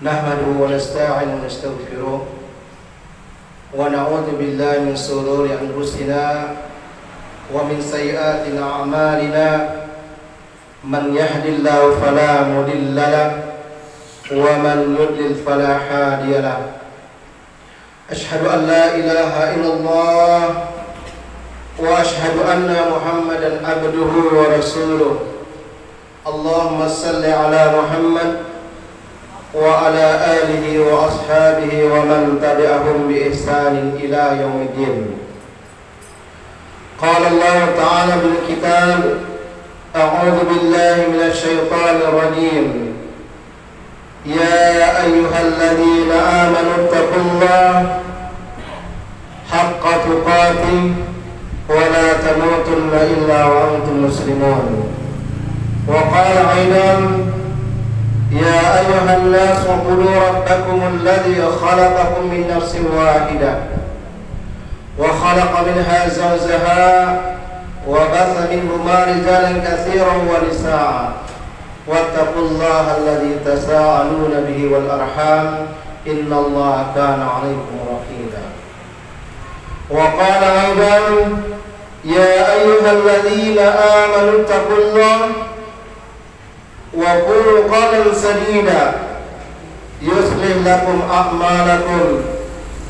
نحمده ونستعين ونستغفره ونعوذ بالله من شرور أنفسنا ومن سيئات أعمالنا من يهد الله فلا مضل له ومن يضلل فلا هادي له أشهد أن لا إله إلا الله وأشهد أن محمدا عبده ورسوله اللهم صل على محمد وعلى آله وأصحابه ومن تبعهم بإحسان إلى يوم الدين. قال الله تعالى بالكتاب أعوذ بالله من الشيطان الرجيم يا أيها الذين آمنوا اتقوا الله حق تقاته ولا تموتن إلا وأنتم مسلمون. وقال أيضا يا أيها الناس اعبدوا ربكم الذي خلقكم من نفس واحدة وخلق منها زوجها وبث منهما رجالا كثيرا ونساء واتقوا الله الذي تساءلون به والأرحام إن الله كان عليكم رقيبا. وقال أيضا يا أيها الذين آمنوا اتقوا الله وقولوا قولا سديدا يصلح لكم أعمالكم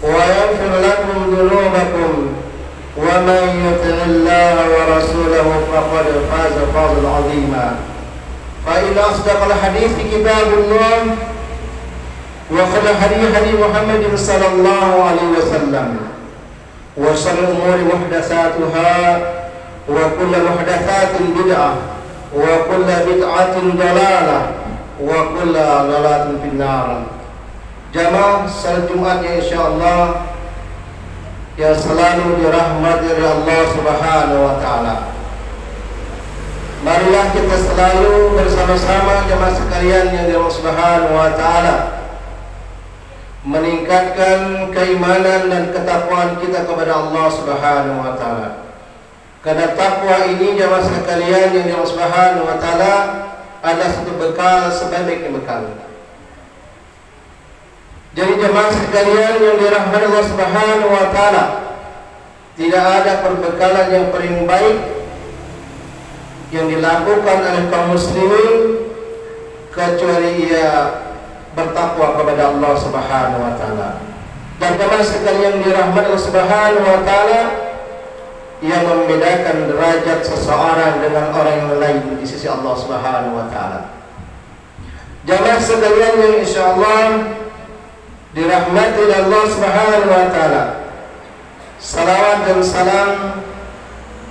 ويغفر لكم ذنوبكم ومن يطع الله ورسوله فقد فاز فوزا عظيما. فإن أصدق الحديث كتاب الله وخير الهدي محمد صلى الله عليه وسلم وشر الأمور محدثاتها وكل محدثات بدعة وكل بدعة ضلالة وكل ضلالة في النار. Jamaah salat Jumat yang insyaallah yang selalu dirahmati oleh Allah Subhanahu wa taala. Marilah kita selalu bersama-sama jamaah sekalian yang dirahmati Allah Subhanahu wa taala meningkatkan keimanan dan ketakwaan kita kepada Allah Subhanahu wa taala. Karena takwa ini jamaah sekalian yang dirahmati Allah Subhanahu wa taala adalah satu bekal sebaik-baiknya bekal. Jadi jemaah sekalian yang dirahmati Allah Subhanahu wa taala, tidak ada perbekalan yang paling baik yang dilakukan oleh kaum muslimin kecuali ia bertakwa kepada Allah Subhanahu wa taala. Dan jemaah sekalian yang dirahmati Allah Subhanahu wa taala, yang membedakan derajat seseorang dengan orang yang lain di sisi Allah Subhanahu wa taala. Jemaah sekalian yang insyaallah dirahmati oleh Allah Subhanahu wa taala, salawat dan salam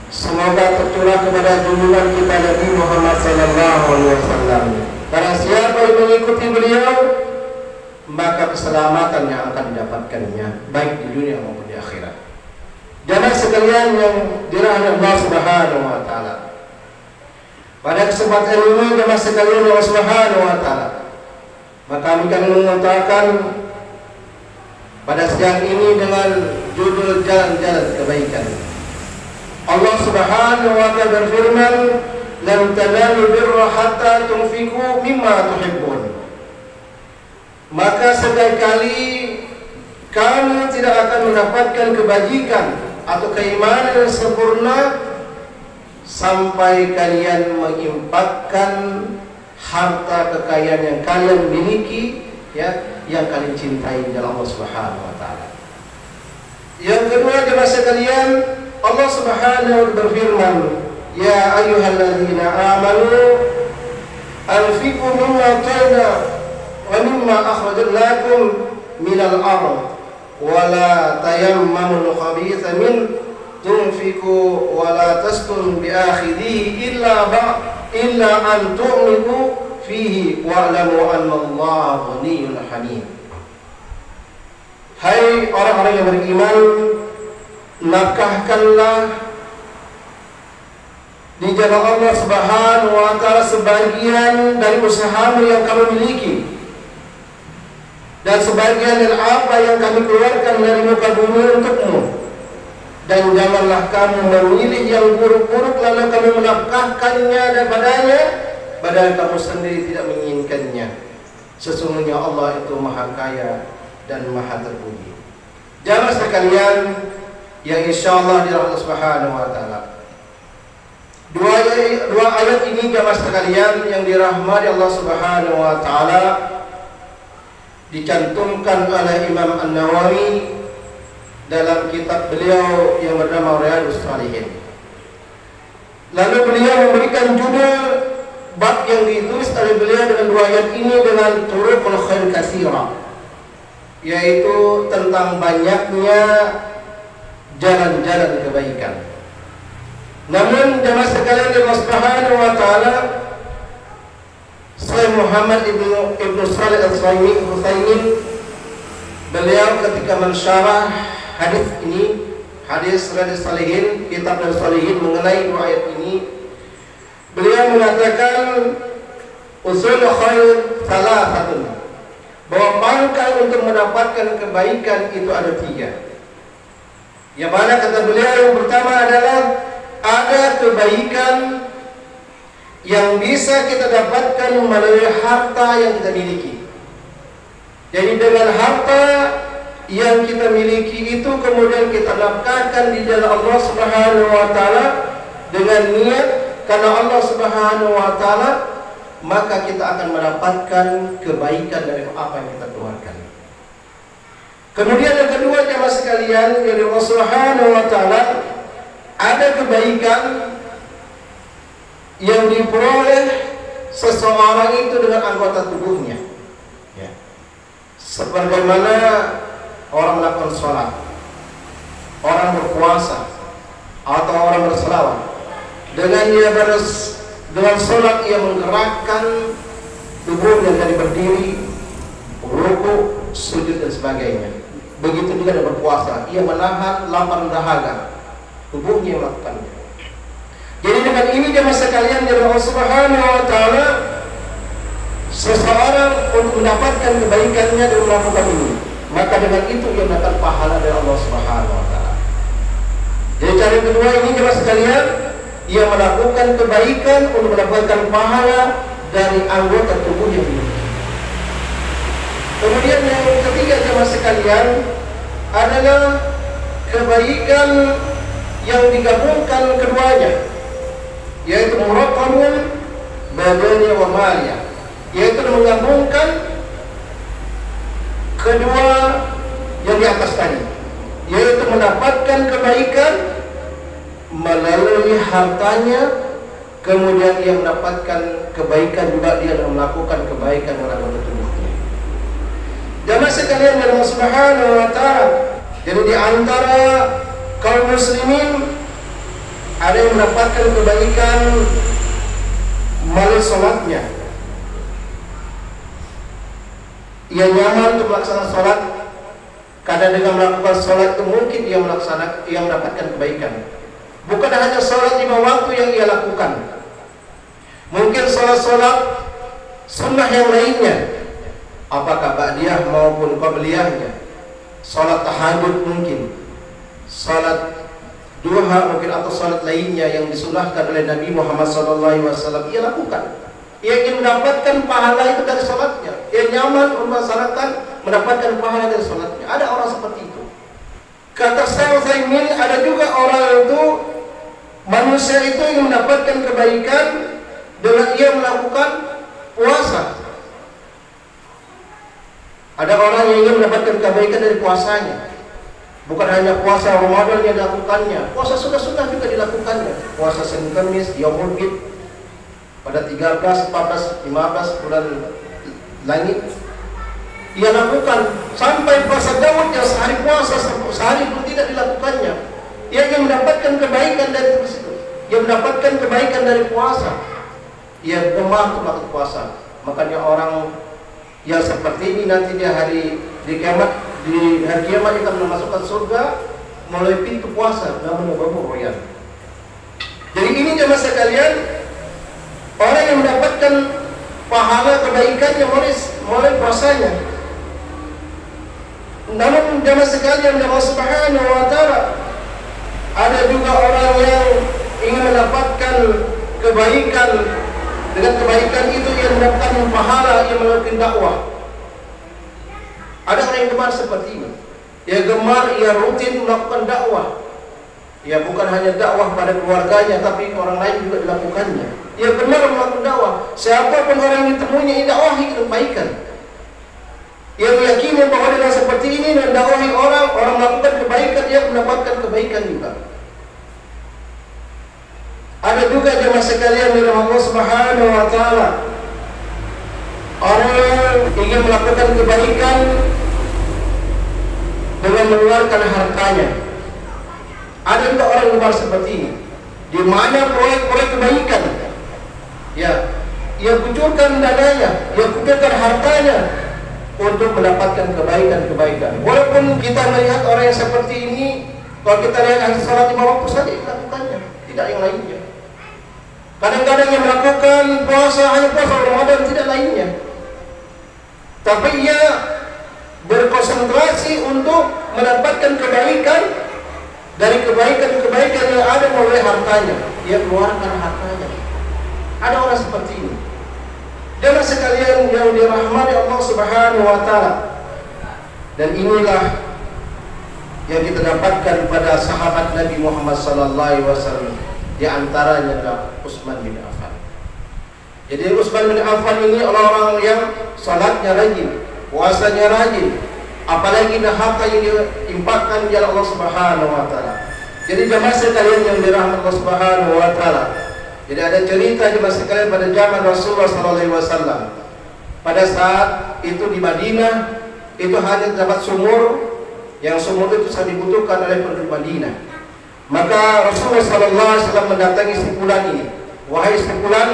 semoga tercurah kepada junjungan kita Nabi Muhammad sallallahu alaihi wasallam. Barang siapa yang mengikuti beliau, maka keselamatan yang akan didapatkannya baik di dunia maupun di akhirat. Jemaah sekalian yang dirahmati Allah Subhanahu wa taala, pada kesempatan ini jemaah sekalian Allah Subhanahu wa taala, maka kami akan mengutarakan pada siang ini dengan judul jalan-jalan kebaikan. Allah Subhanahu wa ta'ala berfirman, "Lan tanalu birra hatta tunfiqu mimma tuhibbun." Maka sekali-kali kamu tidak akan mendapatkan kebajikan atau keimanan yang sempurna sampai kalian menginfakkan harta kekayaan yang kalian miliki, yang kalian cintai dalam Allah Subhanahu wa taala. Yang kedua jemaah sekalian, Allah Subhanahu wa taala berfirman, "Ya ayyuhalladzina amanu anfiqu mimma ta'na wa mimma akhrajna lakum minal ardh wa la tayammamul khabitha min tunfiqu wa la tastun bi akhidhihi illa an tu'minu fihi wa'lamu anna Allah ghaniyyun hamid." Hai orang-orang yang beriman, nafkahkanlah di jalan Allah Subhanahu wa taala sebagian dari usahamu yang kamu miliki dan sebagian dari apa yang kami keluarkan dari muka bumi untukmu, dan janganlah kamu memilih yang buruk-buruk lalu kamu menafkahkannya daripadanya padahal kamu sendiri tidak menginginkannya. Sesungguhnya Allah itu maha kaya dan maha terpuji. Jamaah sekalian yang insyaallah dirahmati Subhanahu wa taala. Dua ayat ini jamaah sekalian yang dirahmati Allah Subhanahu wa taala dicantumkan oleh Imam An-Nawawi dalam kitab beliau yang bernama Riyadhus Shalihin. Lalu beliau memberikan judul bab yang ditulis oleh beliau dengan dua ayat ini dengan turuqul khair katsira, yaitu tentang banyaknya jalan-jalan kebaikan. Namun jemaah sekalian Allah Subhanahu wa taala, Syekh Muhammad Ibnu Shalih Al-Utsaimin beliau ketika mensyarah hadis ini, hadis Riyadhus Shalihin, kitab Riyadhus Shalihin mengenai dua ayat ini, beliau mengatakan usul khair salasatun, bahwa pangkal untuk mendapatkan kebaikan itu ada tiga. Yang mana kata beliau yang pertama adalah ada kebaikan yang bisa kita dapatkan melalui harta yang kita miliki. Jadi dengan harta yang kita miliki itu kemudian kita nafkahkan di jalan Allah Subhanahu wa taala dengan niat karena Allah Subhanahu wa taala, maka kita akan mendapatkan kebaikan dari apa yang kita keluarkan. Kemudian yang kedua jemaah sekalian, dari Allah Subhanahu wa taala ada kebaikan yang diperoleh seseorang itu dengan anggota tubuhnya, ya. Sebagaimana orang melakukan sholat, orang berpuasa, atau orang berselawat. Dengan dengan sholat ia menggerakkan tubuhnya dari berdiri, rukuk, sujud dan sebagainya. Begitu juga dengan berpuasa, ia menahan lapar dahaga, tubuhnya melakukannya. Jadi dengan ini jemaah sekalian dari Allah Subhanahu wa taala, seseorang untuk mendapatkan kebaikannya dan melakukan ini, maka dengan itu ia mendapat pahala dari Allah Subhanahu wa taala. Jadi cara kedua ini jemaah sekalian, ia melakukan kebaikan untuk mendapatkan pahala dari anggota tubuh yang dimiliki. Kemudian yang ketiga jemaah sekalian adalah kebaikan yang digabungkan keduanya, yaitu muraqabun badani wa maliyah, yaitu menggabungkan kedua yang di atas tadi, yaitu mendapatkan kebaikan melalui hartanya, kemudian ia mendapatkan kebaikan juga dia melakukan kebaikan melalui tubuhnya. Jamaah sekalian dari Allah Subhanahu wa taala, jadi di antara kaum muslimin ada yang mendapatkan kebaikan melalui sholatnya. Ia nyaman untuk melaksanakan sholat, karena dengan melakukan sholat itu mungkin ia mendapatkan kebaikan. Bukan hanya sholat 5 waktu yang ia lakukan, mungkin sholat-sholat sunnah yang lainnya, apakah ba'diyah maupun qabliyahnya, sholat tahajud mungkin, sholat duha mungkin, atau sholat lainnya yang disunahkan oleh Nabi Muhammad SAW, ia lakukan. Ia ingin mendapatkan pahala itu dari sholatnya, ia nyaman melaksanakan, mendapatkan pahala dari sholatnya. Ada orang seperti itu. Kata Syekh Utsaimin, ada juga orang itu, manusia itu ingin mendapatkan kebaikan dengan ia melakukan puasa. Ada orang yang ingin mendapatkan kebaikan dari puasanya. Bukan hanya puasa Ramadan yang dilakukannya, puasa sunnah-sunnah juga dilakukannya. Puasa Senin Kamis, Yaumul Bid, pada 13, 14, 15 bulan langit ia lakukan, sampai puasa Daud yang sehari puasa, sehari pun tidak dilakukannya. Ia ingin mendapatkan kebaikan dari situ, ia mendapatkan kebaikan dari puasa, ia gemar untuk melakukan puasa. Makanya orang yang seperti ini nanti di hari kiamat akan memasukkan surga melalui pintu puasa, namun royan. Jadi ini jemaah sekalian, orang yang mendapatkan pahala kebaikannya mulai puasanya. Namun jemaah sekalian dari Allah Subhanahu wa taala, ada juga orang yang ingin mendapatkan kebaikan. Dengan kebaikan itu ia mendapatkan pahala, ia melakukan dakwah. Ada orang yang gemar seperti ini. Ia gemar, ia rutin melakukan dakwah. Ia bukan hanya dakwah pada keluarganya, tapi orang lain juga dilakukannya. Ia gemar melakukan dakwah. Siapapun orang yang ditemuinya, ia dakwahi kebaikan. Ia meyakini bahwa dengan seperti ini mendakwahi orang melakukan kebaikan, dia mendapatkan kebaikan juga. Ada juga jemaah sekalian dari Allah Subhanahu wa taala, orang yang ingin melakukan kebaikan dengan mengeluarkan hartanya. Ada juga orang yang gemar seperti ini. Di mana proyek-proyek kebaikan, ya, ia kucurkan dananya, ia kucurkan hartanya untuk mendapatkan kebaikan-kebaikan. Walaupun kita melihat orang yang seperti ini, kalau kita lihat ahli salat 5 waktu saja dilakukannya, tidak yang lainnya. Kadang-kadang yang melakukan puasa hanya puasa Ramadan, tidak lainnya. Tapi ia berkonsentrasi untuk mendapatkan kebaikan dari kebaikan-kebaikan yang ada melalui hartanya. Ia keluarkan hartanya. Ada orang seperti ini. Jemaah sekalian yang dirahmati Allah Subhanahu wa taala. Dan inilah yang kita dapatkan pada sahabat Nabi Muhammad sallallahu alaihi wasallam. Di antaranya adalah Utsman bin Affan. Jadi Utsman bin Affan ini orang-orang yang salatnya rajin, puasanya rajin, apalagi harta yang diimpakkan di Allah Subhanahu wa taala. Jadi jemaah sekalian yang dirahmati Allah Subhanahu wa taala. Jadi ada cerita jemaah sekalian pada zaman Rasulullah sallallahu alaihi wasallam. Pada saat itu di Madinah itu hanya terdapat sumur, yang sumur itu sangat dibutuhkan oleh penduduk Madinah. Maka Rasulullah sallallahu alaihi wasallam mendatangi si fulan ini. Wahai si fulan,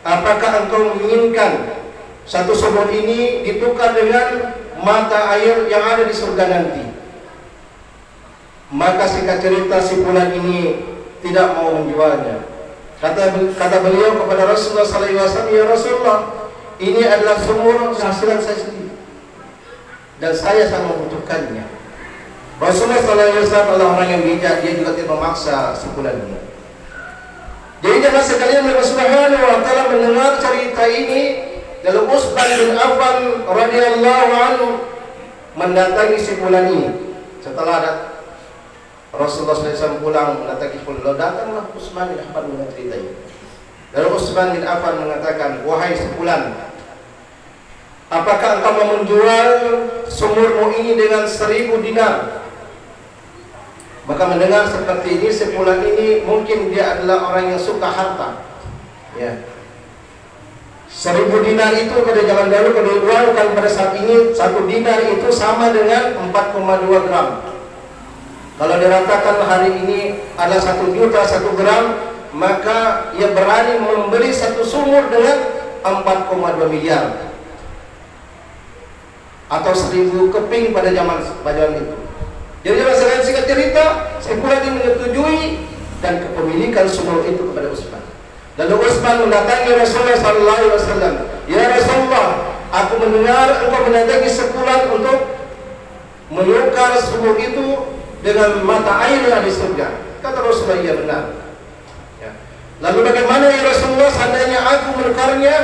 apakah engkau menginginkan satu sumur ini ditukar dengan mata air yang ada di surga nanti? Maka singkat cerita si fulan ini tidak mau menjualnya. Kata beliau kepada Rasulullah sallallahu alaihi wasallam, ya Rasulullah, ini adalah sumur hasilan saya sendiri dan saya sangat membutuhkannya. Rasulullah sallallahu alaihi wasallam adalah orang yang bijak, dia juga tidak memaksa si fulan ini. Jadi jemaah sekalian, Allah Subhanahu wa taala mendengar cerita ini, lalu Utsman bin Affan radhiyallahu anhu mendatangi si fulan ini. Setelah ada Rasulullah SAW pulang mendatangi fulan, lalu datanglah Utsman bin Affan dengan cerita ini. Lalu Utsman bin Affan mengatakan, wahai si fulan, apakah engkau mau menjual sumurmu ini dengan 1000 dinar? Maka mendengar seperti ini, si fulan ini mungkin dia adalah orang yang suka harta. Ya. 1000 dinar itu pada zaman dahulu kalau diuangkan pada saat ini, 1 dinar itu sama dengan 4,2 gram. Kalau diratakan hari ini ada 1 juta 1 gram, maka ia berani membeli satu sumur dengan 4,2 miliar atau 1000 keping pada zaman itu. Jadi masalah singkat cerita, si fulan ini menyetujui dan kepemilikan sumur itu kepada Utsman. Lalu Utsman mendatangi Rasulullah sallallahu alaihi wasallam. Ya Rasulullah, aku mendengar engkau mendatangi si fulan untuk menukar sumur itu dengan mata air yang ada di surga. Kata Rasulullah, iya benar. Ya. Lalu bagaimana ya Rasulullah, seandainya aku menukarnya,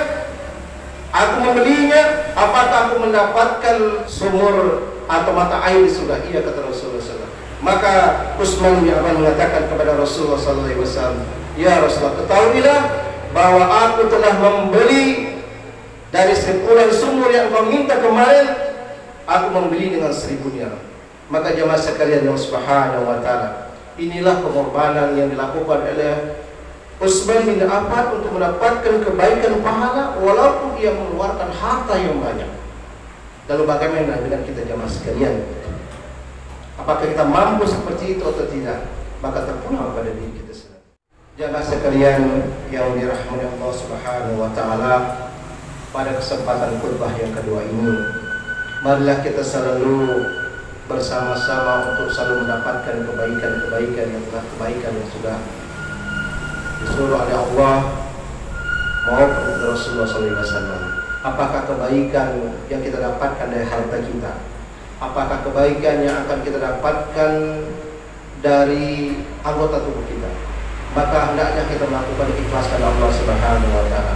aku membelinya, apakah aku mendapatkan sumur atau mata air di surga? Iya, kata Rasulullah SAW. Maka Utsman bin Affan mengatakan kepada Rasulullah SAW, ya Rasulullah, ketahuilah bahwa aku telah membeli dari 10 sumur yang kau minta kemarin, aku membeli dengan 1000 dinar. Maka jemaah sekalian yang Subhanahu wa taala, inilah pengorbanan yang dilakukan oleh Utsman bin Affan untuk mendapatkan kebaikan pahala walaupun ia mengeluarkan harta yang banyak. Lalu bagaimana dengan kita jemaah sekalian? Apakah kita mampu seperti itu atau tidak? Maka terpulang pada diri kita sendiri. Jemaah sekalian yang dirahmati Allah Subhanahu wa taala, pada kesempatan khutbah yang kedua ini, marilah kita selalu bersama-sama untuk selalu mendapatkan kebaikan yang sudah disuruh oleh Allah maupun Rasulullah SAW. Apakah kebaikan yang kita dapatkan dari harta kita? Apakah kebaikan yang akan kita dapatkan dari anggota tubuh kita? Maka hendaknya kita melakukan ikhlas kepada Allah Subhanahu wa taala.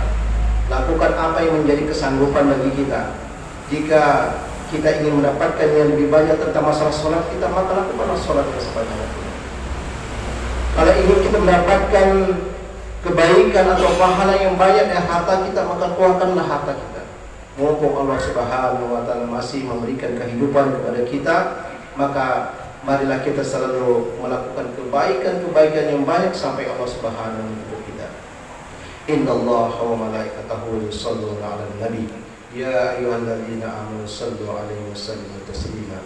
Lakukan apa yang menjadi kesanggupan bagi kita. Jika kita ingin mendapatkan yang lebih banyak tentang masalah sholat kita, maka lakukanlah sholat sebanyak itu. Kalau ingin kita mendapatkan kebaikan atau pahala yang banyak dari harta kita, maka keluarkanlah harta kita. Mumpung Allah Subhanahu wa Ta'ala masih memberikan kehidupan kepada kita, maka marilah kita selalu melakukan kebaikan-kebaikan yang banyak sampai Allah Subhanahu wa Ta'ala kita. Innallaha wa malaikatahu yusholluna 'alan nabi ya ayyuhalladzina amanu shallu 'alaihi wa sallimu taslima.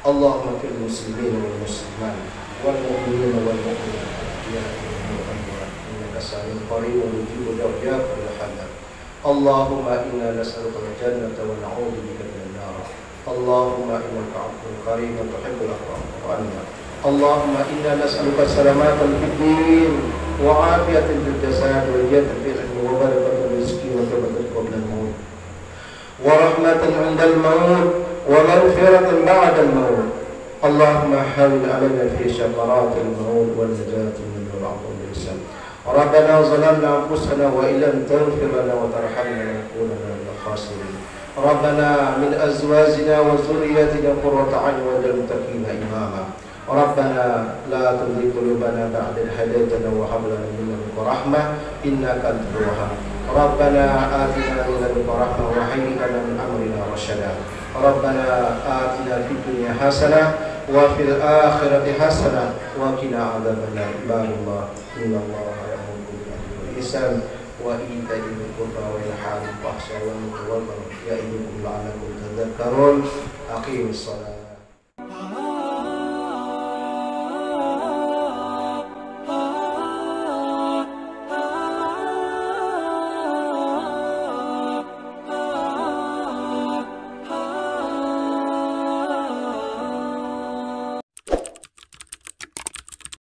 Allahumma fil muslimina wal muslimat wal mu'minina wal mu'minat ya innaka sami'un qaribun mujibu da'wat bil hadar. Allahumma inna nas'aluka al-jannata wa na'udzu bika minan nar. Allahumma innaka 'afuwwun karimun tuhibbul 'afwa fa'fu 'anna. Allahumma inna nas'aluka salamatan fid din wa 'afiyatan fil jasad wa iyatan fil ilmi wa barakatan rizqi wa tawbatan qabla al-maut wa rahmatan 'inda al-maut wa maghfiratan ba'da al-maut. Allahumma hawwin 'alaina fi shaqaratil maut wal najati min al-'adab al-lisan. Rabbana zalamna anfusana wa illam taghfir lana wa tarhamna lanakunanna minal khasirin. Rabbana min azwajina wa dhurriyyatina qurrata a'yun waj'alna muttaqina imama. Rabbana la tuzigh qulubana ba'da idh hadaytana wa hab lana min ladunka rahmah innaka antal wahhab. Rabbana atina min ladunka rahmah wa hayyi lana min amrina rashada. Rabbana atina fid dunya hasanah wa fil akhirati hasanah wa qina adzabannar. Ibadallah innallaha ya'muru bil 'adli wal ihsan wa ita'i dzil qurba wa yanha 'anil fahsya'i wal munkari wal baghi ya'idukum la'allakum tadhakkarun. Aqimus shalah.